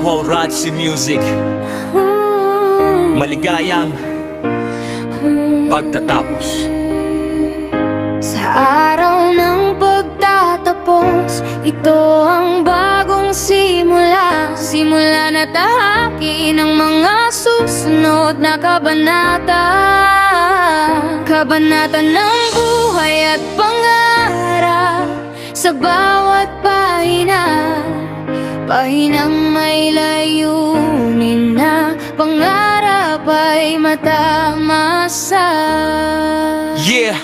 Wow Radsi Music. Maligayang pagtatapos. Sa araw ng pagtatapos, ito ang bagong simula. Simula na tahakin ang mga susunod na kabanata. Kabanata ng buhay at pangarap. Sa bawat pahina, pahinang may layunin na pangarap ay matamasa. Yeah,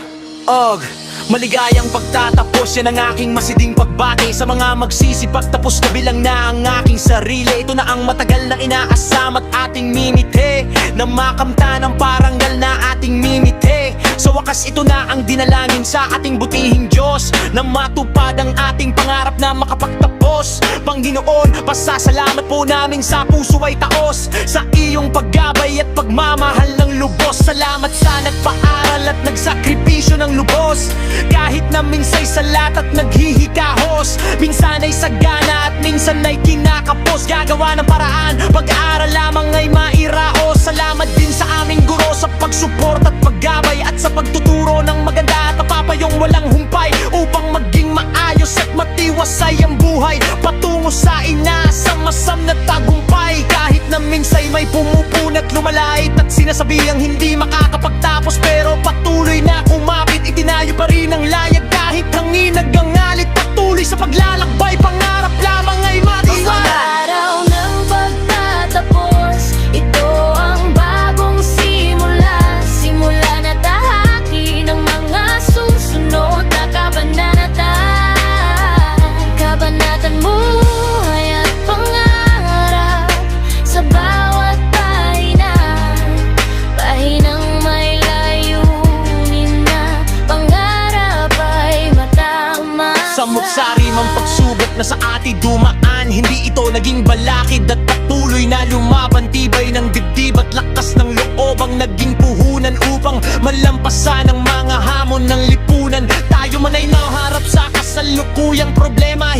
maligayang pagtatapos, yan ang aking masiding pagbati sa mga magsisipag tapos kabilang na ang aking sarili. Ito na ang matagal na inaasam at ating minite, na makamta ng parangal na ating minite. Sa wakas ito na ang dinalangin sa ating butihing Diyos, na matupad ang ating pangarap na makapagtapos. Panginoon, pasasalamat po namin sa puso ay taos, sa iyong paggabay at pagmamahal ng lubos. Salamat sa nagpaaral at nagsakripisyo ng lubos, kahit na minsa'y salat at naghihikahos. Minsan ay sagana at minsan ay kinakapos. Gagawa ng paraan, pag-aaral lamang ay mairaos. Salamat din sa aming guro sa pagsupport at paggabay, at sa pagtuturo ng maganda at napapayong walang humpay, upang maging maayos at matiwasay ang buhay patungo sa inaasam-asam na tagumpay. Kahit na minsa'y may pumupunat lumalait at sinasabihang hindi makakapagtapos, pero patuloy na kumapit, itinayo pa rin ang layag. Kahit hangin nagangalit, patuloy sa paglalakbay, pangarap lamang ay matiwasay. Sa araw ng pagtatapos, ito ang bagong simula. Simula na tahakin ang mga susunod na kabanata. Kabanatan buhay at pangarap. Sa bawat pahina, pahinang may layunin na pangarap ay matama. Samot-sari mang pagsubok na sa atin dumaan, hindi ito naging balakid at patuloy na lumaban. Tibay ng dibdib at lakas ng loob ang naging puhunan upang malampasan ang mga hamon ng lipunan. Tayo man ay naharap sa kasalukuyang problema,